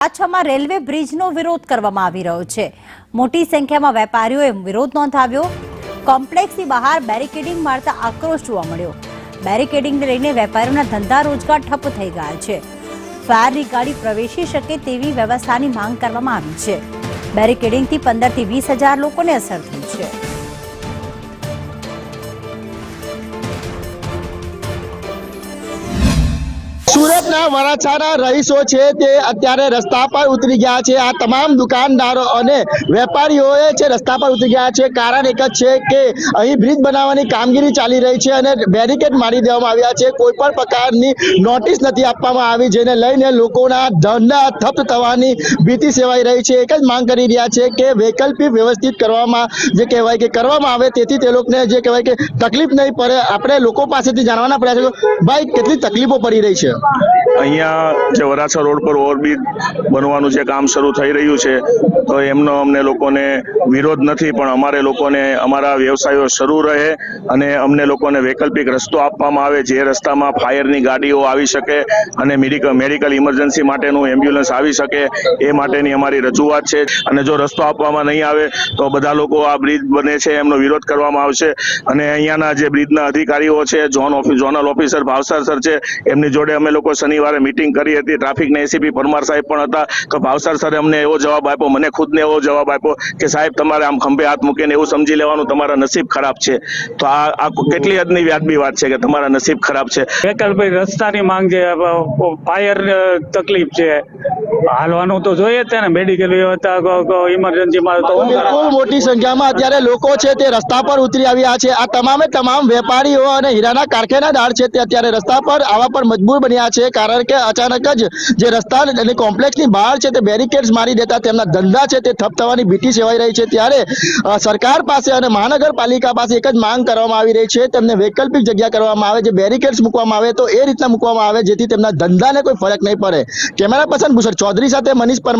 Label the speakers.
Speaker 1: વરાછામાં railway બ્રિજનો વિરોધ કરવામાં આવી રહ્યો છે। મોટી સંખ્યામાં વેપારીઓએ વિરોધ નોંધાવ્યો। કોમ્પ્લેક્સની બહાર બેરિકેડિંગ મારતા આક્રોશ જોવા મળ્યો। બેરિકેડિંગને લઈને વેપારીઓના ધંધા રોજગાર ઠપ થઈ ગયા છે। ફાયરની ગાડી પ્રવેશી શકે તેવી વ્યવસ્થાની માંગ કરવામાં આવી છે। બેરિકેડિંગથી 15 થી 20 હજાર લોકોને અસર થઈ છે।
Speaker 2: સુરતના વરાછાના રહીશો છે તે અત્યારે રસ્તા પર ઉતરી ગયા છે। આ તમામ દુકાનદારો અને વેપારીઓએ છે રસ્તા પર ઉતરી ગયા છે। કારણ એક જ છે કે અહીં બ્રિજ બનાવવાની કામગીરી ચાલી રહી છે અને બેરિકેડ મારી દેવામાં આવ્યા છે। કોઈ પણ પ્રકારની નોટિસ નથી આપવામાં આવી, જેને લઈને લોકોના ધંધા ઠપ થવાની ભીતિ સેવાઈ રહી છે। એક જ માંગ કરી રહ્યા છે કે વૈકલ્પિક વ્યવસ્થિત કરવામાં જે કહેવાય કે કરવામાં આવે, તેથી તે લોકોને જે કહેવાય કે તકલીફ નહીં પડે। આપણે લોકો પાસેથી જાણવાના પ્રયાસ કરીએ, ભાઈ કેટલી તકલીફો પડી રહી છે?
Speaker 3: અહીંયા જે વરાછા રોડ પર ઓવરબ્રિજ બનવાનું જે કામ શરૂ થઈ રહ્યું છે, તો એમનો અમને લોકોને વિરોધ નથી, પણ અમારે લોકોને અમારા વ્યવસાયો શરૂ રહે અને અમને લોકોને વૈકલ્પિક રસ્તો આપવામાં આવે, જે રસ્તામાં ફાયરની ગાડીઓ આવી શકે અને મેડિકલ ઇમરજન્સી માટેનું એમ્બ્યુલન્સ આવી શકે, એ માટેની અમારી રજૂઆત છે। અને જો રસ્તો આપવામાં નહીં આવે તો બધા લોકો આ બ્રિજ બને છે એમનો વિરોધ કરવામાં આવશે। અને અહીંયાના જે બ્રિજના અધિકારીઓ છે, ઝોનલ ઓફિસર ભાવસાર સર છે, એમની જોડે અમે લોકો શનિવારે મીટિંગ કરી હતી। ટ્રાફિકના એસીપી પરમાર સાહેબ પણ હતા, તો ભાવસાર સરે અમને એવો જવાબ આપ્યો, મને ખુદને એવો જવાબ આપ્યો કે સાહેબ તમારે આમ ખંભે હાથ મૂકીને એવું સમજી લેવાનું તમારા નસીબ ખરાબ છે। તો આ કેટલી હદની વ્યાજબી વાત છે કે તમારા નસીબ ખરાબ છે।
Speaker 4: વૈકલ્પિક રસ્તાની માંગ છે, ફાયર તકલીફ છે, હાલવાનું તો જોઈએ જ ને, મેડિકલ વ્યવસ્થા ઇમરજન્સીમાં તો
Speaker 2: બિલકુલ મોટી સંખ્યામાં અત્યારે લોકો છે તે રસ્તા પર ઉતરી આવ્યા છે। આ તમામે તમામ વેપારીઓ અને હીરાના કારખાનેદાર છે તે અત્યારે રસ્તા પર આવવા પર મજબૂર બન્યા છે, કારણ કે અચાનક જ જે રસ્તા અને કોમ્પ્લેક્સની બહાર છે તે બેરિકેડ્સ મારી દેતા તેમના ધંધા છે તે ઠપ થવાની ભીતિ સેવાઈ રહી છે। ત્યારે સરકાર પાસે અને મહાનગરપાલિકા પાસે એક જ માંગ કરવામાં આવી રહી છે, તેમને વૈકલ્પિક જગ્યા કરવામાં આવે, જે બેરિકેડ્સ મૂકવામાં આવે તો એ રીતના મૂકવામાં આવે જેથી તેમના ધંધાને કોઈ ફરક નહીં પડે। કેમેરા પર્સન ભૂષણ ચૌધરી સાથે મનીષ પરમાર।